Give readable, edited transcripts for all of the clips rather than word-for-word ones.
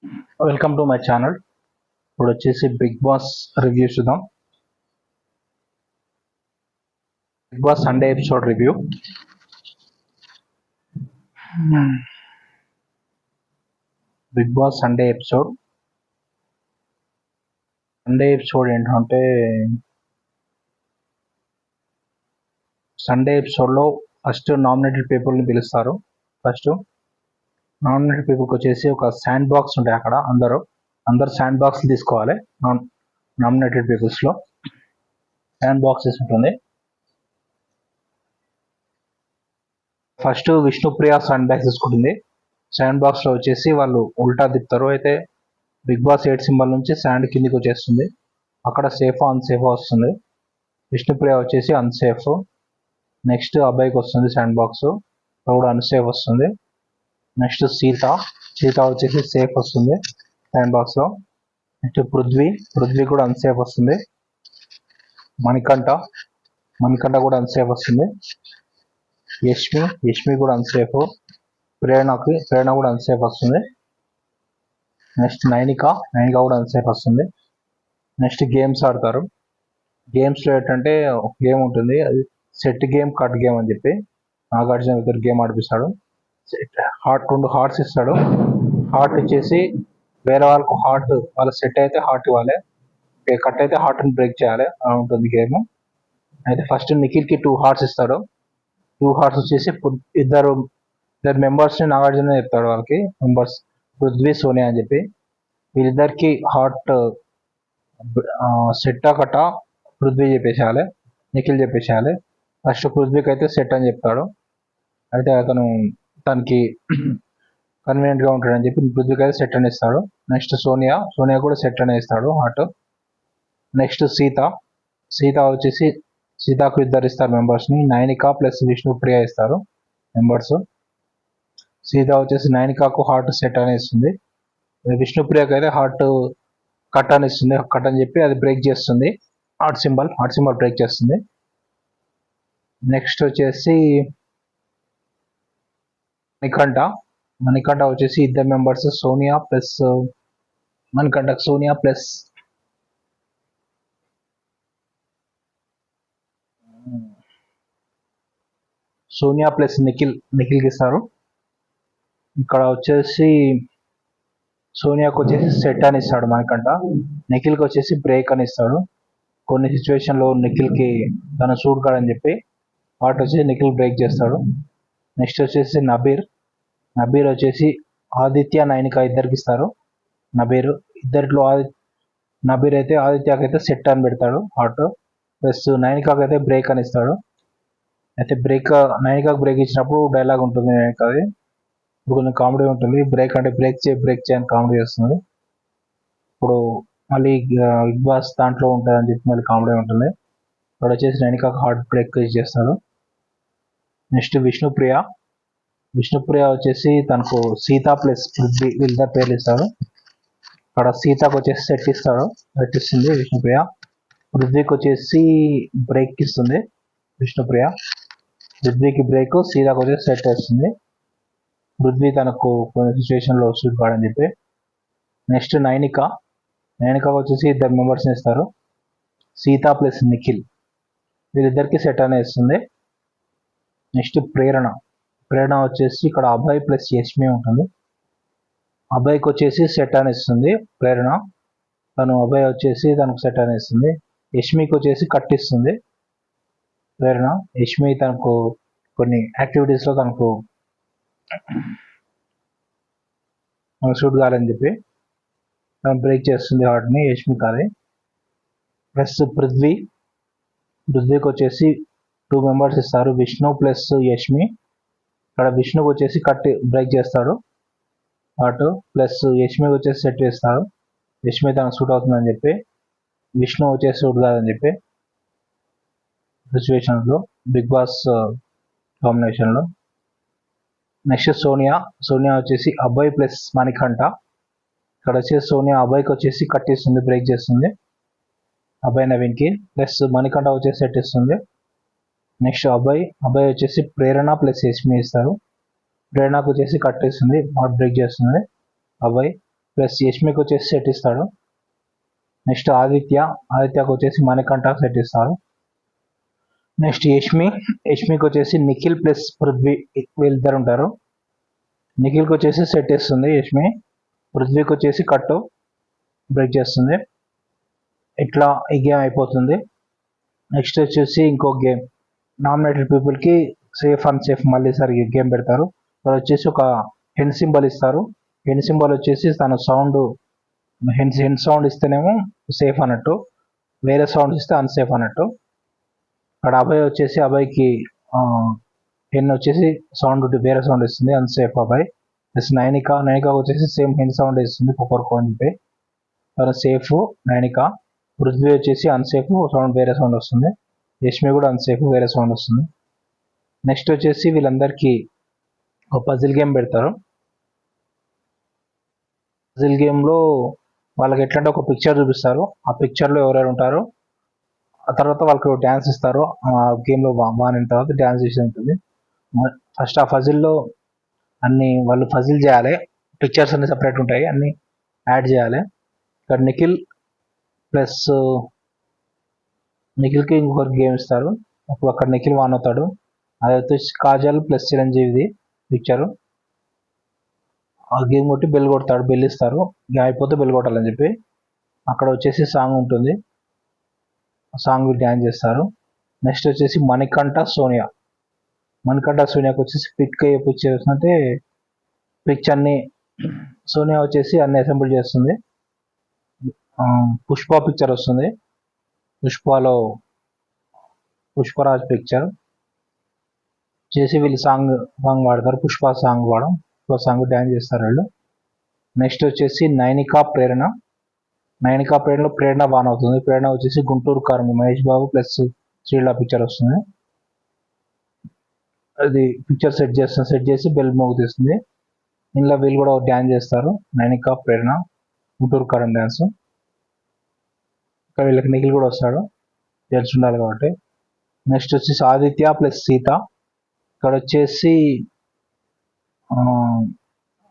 Welcome to my channel. ఇప్పుడు వచ్చేసి Bigg Boss review చూద్దాం. Bigg Boss Sunday episode review. Bigg Boss Sunday episode ఏంటంటే Sunday ఎపిసోడ్లో first nominated పీపుల్ని పిలుస్తారు. ఫస్ట్ నామినేటెడ్ పీపుల్కి వచ్చేసి ఒక శాండ్ బాక్స్ ఉంటాయి. అక్కడ అందరు శాండ్ బాక్స్ తీసుకోవాలి. నామినేటెడ్ పీపుల్స్లో శాండ్ బాక్సెస్ ఉంటుంది. ఫస్ట్ విష్ణుప్రియ శాండ్ బాక్స్ తీసుకుంటుంది. శాండ్ బాక్స్లో వచ్చేసి వాళ్ళు ఉల్టా తిప్పుతారు. అయితే బిగ్ బాస్ 8 సింబల్ నుంచి శాండ్ కిందికి వచ్చేస్తుంది. అక్కడ సేఫ్ అన్సేఫ్ వస్తుంది. విష్ణుప్రియ వచ్చేసి అన్సేఫ్. నెక్స్ట్ అబ్బాయికి వస్తుంది శాండ్ బాక్స్, కూడా అన్సేఫ్ వస్తుంది. నెక్స్ట్ సీత వచ్చేసి సేఫ్ వస్తుంది శాండ్ బాక్స్లో. నెక్స్ట్ పృథ్వీ కూడా అన్సేఫ్ వస్తుంది. మణికంఠ కూడా అన్సేఫ్ వస్తుంది. యష్మి కూడా అన్సేఫ్. ప్రేరణ కూడా అన్సేఫ్ వస్తుంది. నెక్స్ట్ నైనిక కూడా అన్సేఫ్ వస్తుంది. నెక్స్ట్ గేమ్స్ ఆడతారు. గేమ్స్లో ఏంటంటే ఒక గేమ్ ఉంటుంది, అది సెట్ గేమ్ కట్ గేమ్ అని చెప్పి నాగార్జున ఇద్దరు గేమ్ ఆడిపిస్తాడు. రెండు హార్ట్స్ ఇస్తాడు. హార్ట్ ఇచ్చేసి వేరే వాళ్ళకు వాళ్ళ సెట్ అయితే హార్ట్ ఇవ్వాలి, కట్ అయితే హార్ట్ని బ్రేక్ చేయాలి. అలా ఉంటుంది గేమ్. అయితే ఫస్ట్ నిఖిల్కి 2 హార్ట్స్ ఇస్తాడు. 2 హార్ట్స్ వచ్చేసి ఇద్దరు మెంబర్స్ని నాగార్జున చెప్తాడు. వాళ్ళకి మెంబర్స్ పృథ్వీ, సోనియా అని చెప్పి వీళ్ళిద్దరికి హార్ట్ సెట్ కట్ట పృథ్వీ చెప్పేసేయాలి, నిఖిల్ చెప్పేసేయాలి. ఫస్ట్ పృథ్వీకి అయితే సెట్ అని చెప్తాడు. అయితే అతను తనకి కన్వీనియంట్గా ఉంటాడని చెప్పి పృథ్వీకి అయితే సెట్ అని ఇస్తాడు. నెక్స్ట్ సోనియా కూడా సెట్ అని ఇస్తాడు హార్ట్. నెక్స్ట్ సీత వచ్చేసి సీతకు ఇద్దరు ఇస్తారు మెంబర్స్ని, నైనిక ప్లస్ విష్ణుప్రియ ఇస్తారు మెంబర్స్. సీత వచ్చేసి నైనికకు హార్ట్ సెట్ అని ఇస్తుంది. విష్ణుప్రియకి అయితే హార్ట్ కట్ అని ఇస్తుంది. కట్ అని చెప్పి అది బ్రేక్ చేస్తుంది. హార్ట్ సింబల్ బ్రేక్ చేస్తుంది. నెక్స్ట్ వచ్చేసి మణికంఠ వచ్చేసి ఇద్దరు మెంబర్స్ సోనియా ప్లస్ నిఖిల్కి ఇస్తారు. ఇక్కడ వచ్చేసి సోనియాకి వచ్చేసి సెట్ అని ఇస్తాడు మణికంఠ. నిఖిల్కి వచ్చేసి బ్రేక్ అని ఇస్తాడు. కొన్ని సిచ్యువేషన్లో నిఖిల్కి తన సూట్ కాడని చెప్పి హార్ట్ వచ్చేసి నిఖిల్ బ్రేక్ చేస్తాడు. నెక్స్ట్ వచ్చేసి నబీర్ వచ్చేసి ఆదిత్య, నైనిక ఇద్దరికి ఇస్తారు. ఇద్దరిలో నబీర్ అయితే ఆదిత్యకి అయితే సెట్ అని పెడతాడు హార్ట్, ప్లస్ నైనికాకి అయితే బ్రేక్ అని ఇస్తాడు. అయితే నైనికాకి బ్రేక్ ఇచ్చినప్పుడు డైలాగ్ ఉంటుంది నైనికాది, ఇప్పుడు కొంచెం కామెడీ ఉంటుంది. బ్రేక్ అంటే బ్రేక్ చేయని కామెడీ చేస్తుంది. ఇప్పుడు మళ్ళీ బిగ్ బాస్ దాంట్లో ఉంటుంది అని చెప్పి మళ్ళీ కామెడీ ఉంటుంది. ఇక్కడ వచ్చేసి నైనికాకి హార్ట్ బ్రేక్ చేస్తాడు. నెక్స్ట్ విష్ణుప్రియ వచ్చేసి తనకు సీత ప్లస్ పృథ్వీ వీళ్ళ పేర్లు ఇస్తాడు. అక్కడ సీతకు వచ్చేసి సెట్ ఇస్తుంది విష్ణుప్రియ. పృథ్వీకి వచ్చేసి బ్రేక్ ఇస్తుంది విష్ణుప్రియ. పృథ్వీకి బ్రేక్, సీతకు వచ్చేసి సెట్ వేస్తుంది. పృథ్వీ తనకు కొన్ని సిచ్యువేషన్లో సూట్ కాడని చెప్పి. నెక్స్ట్ నైనిక వచ్చేసి ఇద్దరు మెంబర్స్ని ఇస్తారు, సీత ప్లస్ నిఖిల్ వీళ్ళిద్దరికి సెట్ అనే ఇస్తుంది. నెక్స్ట్ ప్రేరణ వచ్చేసి ఇక్కడ అభయ్ ప్లస్ యష్మి ఉంటుంది. అభయ్కి వచ్చేసి సెట్ అని ఇస్తుంది ప్రేరణ. అభయ్ వచ్చేసి తనకు సెట్ అని ఇస్తుంది. యష్మికి వచ్చేసి కట్టిస్తుంది ప్రేరణ. యష్మి తనకు కొన్ని యాక్టివిటీస్లో తనకు షూట్ కావాలని చెప్పి తను బ్రేక్ చేస్తుంది హార్ట్ని యష్మి కాదు. ప్లస్ పృథ్వీకి వచ్చేసి 2 మెంబర్స్ ఇస్తారు, విష్ణు ప్లస్ యష్మి. ఇక్కడ విష్ణుకి వచ్చేసి బ్రేక్ చేస్తాడు హార్ట్, ప్లస్ యష్మికి వచ్చేసి సెట్ చేస్తాడు. యష్మి తనకు సూట్ అవుతుందని చెప్పి, విష్ణు వచ్చేసి సూట్ కాదని చెప్పి సిచ్యువేషన్స్లో బిగ్ బాస్ కాంబినేషన్లో. నెక్స్ట్ సోనియా వచ్చేసి అబ్బాయి ప్లస్ మణికంఠ. ఇక్కడ వచ్చేసి సోనియా అబ్బాయికి వచ్చేసి కట్టిస్తుంది, బ్రేక్ చేస్తుంది అబ్బాయి నవీన్కి, ప్లస్ మణికంఠ వచ్చేసి సెట్ ఇస్తుంది. నెక్స్ట్ అబ్బాయి వచ్చేసి ప్రేరణ ప్లస్ యష్మి ఇస్తారు. ప్రేరణకు వచ్చేసి కట్టేస్తుంది, హార్ట్ బ్రేక్ చేస్తుంది అబ్బాయి. ప్లస్ యష్మికి వచ్చేసి సెట్ ఇస్తాడు. నెక్స్ట్ ఆదిత్యకి వచ్చేసి మణికంఠ సెట్ ఇస్తాడు. నెక్స్ట్ యష్మికి వచ్చేసి నిఖిల్ ప్లస్ పృథ్వీ వీళ్ళిద్దరు ఉంటారు. నిఖిల్కి వచ్చేసి సెట్ ఇస్తుంది యష్మి, పృథ్వీకి వచ్చేసి కట్టు బ్రేక్ చేస్తుంది. ఇట్లా ఈ గేమ్ అయిపోతుంది. నెక్స్ట్ వచ్చేసి ఇంకో గేమ్ నామినేటెడ్ పీపుల్కి సేఫ్ అండ్ సేఫ్ మళ్ళీ సరిగ్గా గేమ్ పెడతారు. వాళ్ళు వచ్చేసి ఒక హెన్ సింబల్ ఇస్తారు. హెన్ సింబల్ వచ్చేసి తన సౌండ్ హెన్ సౌండ్ ఇస్తేనేమో సేఫ్ అన్నట్టు, వేరే సౌండ్స్ ఇస్తే అన్సేఫ్ అన్నట్టు. అక్కడ అభయ్కి హెన్ వచ్చేసి సౌండ్ వేరే సౌండ్ ఇస్తుంది, అన్సేఫ్ అభయ్. ప్లస్ నైనిక వచ్చేసి సేమ్ హెన్ సౌండ్ ఇస్తుంది, కొకరుకో అని చెప్పి తను సేఫ్ నైనిక. పృథ్వీ వచ్చేసి అన్సేఫ్ సౌండ్ వేరే సౌండ్ వస్తుంది. యష్మి కూడా అన్సేఫ్ వేరే సౌండ్ వస్తుంది. నెక్స్ట్ వచ్చేసి వీళ్ళందరికీ ఒక పజిల్ గేమ్ పెడతారు. పజిల్ గేమ్లో వాళ్ళకి ఎట్లంటే ఒక పిక్చర్ చూపిస్తారు, ఆ పిక్చర్లో ఎవరెవరు ఉంటారు, ఆ తర్వాత వాళ్ళకి డ్యాన్స్ ఇస్తారు. ఆ గేమ్లో బాగానే తర్వాత డ్యాన్స్ చేసి ఉంటుంది. ఫస్ట్ ఆ ఫజిల్లో అన్ని వాళ్ళు ఫజిల్ చేయాలి, పిక్చర్స్ అన్ని సపరేట్ ఉంటాయి, అన్ని యాడ్ చేయాలి. ఇక్కడ నిఖిల్కి ఇంకొకరు గేమ్ ఇస్తారు. అప్పుడు అక్కడ నిఖిల్ వాన్ అవుతాడు. అది వచ్చేసి కాజల్ ప్లస్ చిరంజీవిది పిక్చరు. ఆ గేమ్ కొట్టి బెల్ కొడతాడు, బెల్ ఇస్తారు, అయిపోతే బెల్ కొట్టాలని చెప్పి. అక్కడ వచ్చేసి సాంగ్ ఉంటుంది, సాంగ్ డ్యాన్స్ చేస్తారు. నెక్స్ట్ వచ్చేసి మణికంఠ సోనియాకి వచ్చేసి పిక్ చేస్తుంటే పిక్స్ అన్ని సోనియా వచ్చేసి అన్ని అసెంబుల్ చేస్తుంది. పుష్ప పిక్చర్ వస్తుంది, పుష్పలో పుష్పరాజ్ పిక్చర్ చేసి వీళ్ళు సాంగ్ పాడతారు. పుష్ప సాంగ్ డ్యాన్స్ చేస్తారు వీళ్ళు. నెక్స్ట్ వచ్చేసి నైనికా ప్రేరణలో ప్రేరణ బాన్ అవుతుంది. ప్రేరణ వచ్చేసి గుంటూరు కారం మహేష్ బాబు ప్లస్ శ్రీలా పిక్చర్ వస్తుంది. అది పిక్చర్ సెట్ చేసి బెల్ మోగుతీస్తుంది. ఇందులో వీళ్ళు కూడా డ్యాన్స్ చేస్తారు, నైనికా ప్రేరణ గుంటూరు కారం డ్యాన్స్. ఇక్కడ వీళ్ళకి నిఖిల్ కూడా వస్తాడు, తెలిసి ఉండాలి కాబట్టి. నెక్స్ట్ వచ్చేసి ఆదిత్య ప్లస్ సీత. ఇక్కడ వచ్చేసి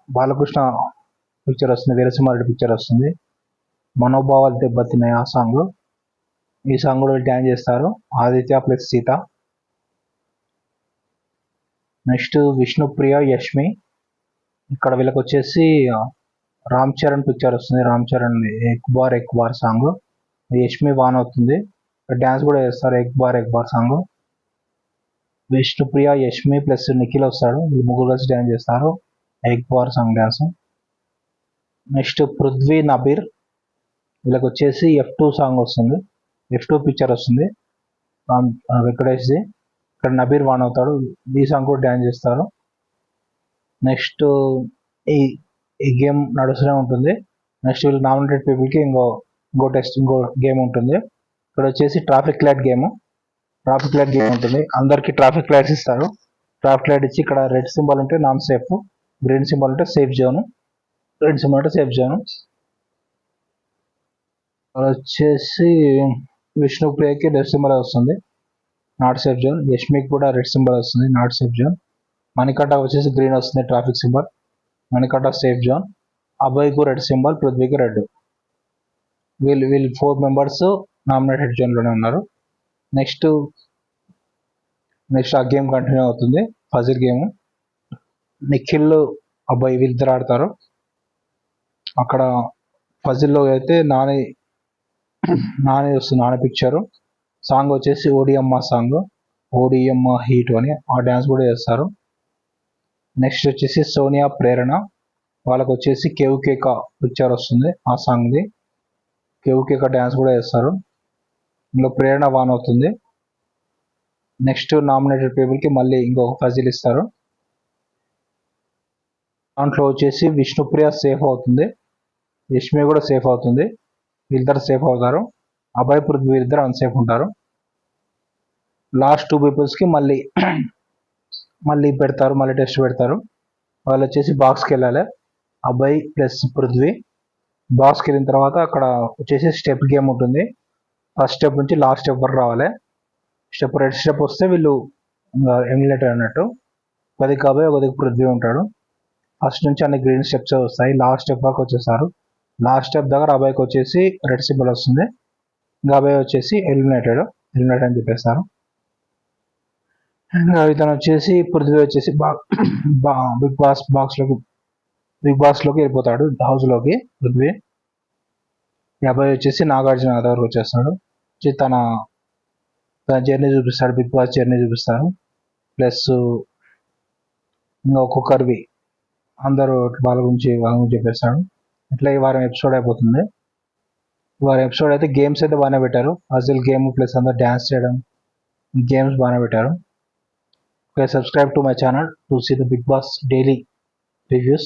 బాలకృష్ణ పిక్చర్ వస్తుంది, వీరసింహారెడ్డి పిక్చర్ వస్తుంది. మనోభావాలు దెబ్బతిన్నాయి ఆ సాంగ్. ఈ సాంగ్ కూడా డ్యాన్స్ చేస్తారు, ఆదిత్య ప్లస్ సీత. నెక్స్ట్ విష్ణుప్రియ యష్మి. ఇక్కడ వీళ్ళకి వచ్చేసి రామ్ చరణ్ పిక్చర్ వస్తుంది, రామ్ చరణ్ ఎక్ బార్ సాంగ్. యష్మి వాన్ అవుతుంది, డ్యాన్స్ కూడా చేస్తారు, ఎక్ బార్ సాంగ్. విష్ణుప్రియ యష్మి ప్లస్ నిఖిల్ వస్తాడు, వీళ్ళు ముగ్గురు కలిసి డ్యాన్స్ చేస్తారు, Ek Baar song dance. Next Prithvi Nabeel, వీళ్ళకి వచ్చేసి F2 సాంగ్ వస్తుంది, F2 పిక్చర్ వస్తుంది వెంకటేష్ది. ఇక్కడ నబీర్ వాన్ అవుతాడు, ఈ సాంగ్ కూడా డ్యాన్స్ చేస్తారు. నెక్స్ట్ ఈ గేమ్ నడుస్తూనే ఉంటుంది. నెక్స్ట్ వీళ్ళు నామినేటెడ్ పీపుల్కి ఇంకో గేమ్ ఉంటుంది. ఇక్కడ వచ్చేసి ట్రాఫిక్ లైట్ గేమ్ ఉంటుంది. అందరికి ట్రాఫిక్ లైట్స్ ఇస్తారు. ట్రాఫిక్ లైట్ ఇచ్చి ఇక్కడ రెడ్ సింబల్ ఉంటే నాన్ సేఫ్, గ్రీన్ సింబల్ ఉంటే సేఫ్ జోన్, రెడ్ సింబల్ అంటే సేఫ్ జోన్. వచ్చేసి విష్ణుప్రియకి రెడ్ సింబల్ వస్తుంది, నాట్ సేఫ్ జోన్. యష్మికి కూడా రెడ్ సింబల్ వస్తుంది, నాట్ సేఫ్ జోన్. మణికంఠ వచ్చేసి గ్రీన్ వస్తుంది, traffic symbol, Manikanta safe zone. అభయ్కు రెడ్ సింబల్, పృథ్వీకి రెడ్. వీళ్ళు 4 మెంబర్స్ నామినేటెడ్ జోన్లోనే ఉన్నారు. నెక్స్ట్ ఆ గేమ్ కంటిన్యూ అవుతుంది, పజిల్ గేమ్. నిఖిల్ అబ్బాయి వీళ్ళిద్దరు ఆడతారు. అక్కడ పజిల్లో అయితే నాని వస్తుంది, నాని పిక్చరు. సాంగ్ వచ్చేసి ఓడియమ్మ సాంగ్, ఓడియమ్మ హీట్ అని ఆ డ్యాన్స్ కూడా చేస్తారు. నెక్స్ట్ వచ్చేసి సోనియా ప్రేరణ, వాళ్ళకి వచ్చేసి కేక పిక్చర్ వస్తుంది, ఆ సాంగ్ది కేక డ్యాన్స్ కూడా చేస్తారు. ఇందులో ప్రేరణ వాన్ అవుతుంది. నెక్స్ట్ నామినేటెడ్ పీపుల్కి మళ్ళీ ఇంకొక పజిల్ ఇస్తారు. దాంట్లో వచ్చేసి విష్ణుప్రియ సేఫ్ అవుతుంది, యష్మి కూడా సేఫ్ అవుతుంది, వీళ్ళిద్దరు సేఫ్ అవుతారు. అభయ్ పృథ్వీ వీళ్ళిద్దరు అన్సేఫ్ ఉంటారు. లాస్ట్ 2 పీపుల్స్కి మళ్ళీ పెడతారు, మళ్ళీ టెస్ట్ పెడతారు. వాళ్ళు వచ్చేసి బాక్స్కి వెళ్ళాలి, అభయ్ ప్లస్ పృథ్వీ. బాక్స్కి వెళ్ళిన తర్వాత అక్కడ వచ్చేసి స్టెప్ గేమ్ ఉంటుంది. ఫస్ట్ స్టెప్ నుంచి లాస్ట్ స్టెప్ వరకు రావాలి. రెడ్ స్టెప్ వస్తే వీళ్ళు ఎలిమినేటర్ అన్నట్టు. 10కి అభయ్ 10కి పృథ్వీ ఉంటాడు. ఫస్ట్ నుంచి అన్ని గ్రీన్ స్టెప్స్ వస్తాయి. లాస్ట్ స్టెప్ దాకా వచ్చేసారు. లాస్ట్ స్టెప్ దగ్గర అబ్బాయికి వచ్చేసి రెడ్ సింబల్ వస్తుంది. ఇంకా అబ్బాయి వచ్చేసి ఎలిమినేటెడ్ అని చెప్పేస్తారు. ఇంకా ఇతను వచ్చేసి పృథ్వీ వచ్చేసి బిగ్ బాస్ లోకి వెళ్ళిపోతాడు, హౌస్ లోకి పృథ్వీ. ఈ అబ్బాయి వచ్చేసి నాగార్జున దగ్గరకు వచ్చేస్తాడు. తన జర్నీ చూపిస్తాడు, బిగ్ బాస్ జర్నీ చూపిస్తారు. ప్లస్ ఇంకా ఒక్కొక్కరివి అందరూ వాళ్ళ గురించి చెప్పేస్తాడు. ఇట్లా ఈ వారం ఎపిసోడ్ అయిపోతుంది. ఈ వారం ఎపిసోడ్ అయితే గేమ్స్ అయితే బాగానే పెట్టారు. పజిల్ గేమ్ ప్లస్ అందరు డ్యాన్స్ చేయడం, గేమ్స్ బాగానే పెట్టారు. Okay, subscribe to my channel to see the Big Boss daily reviews.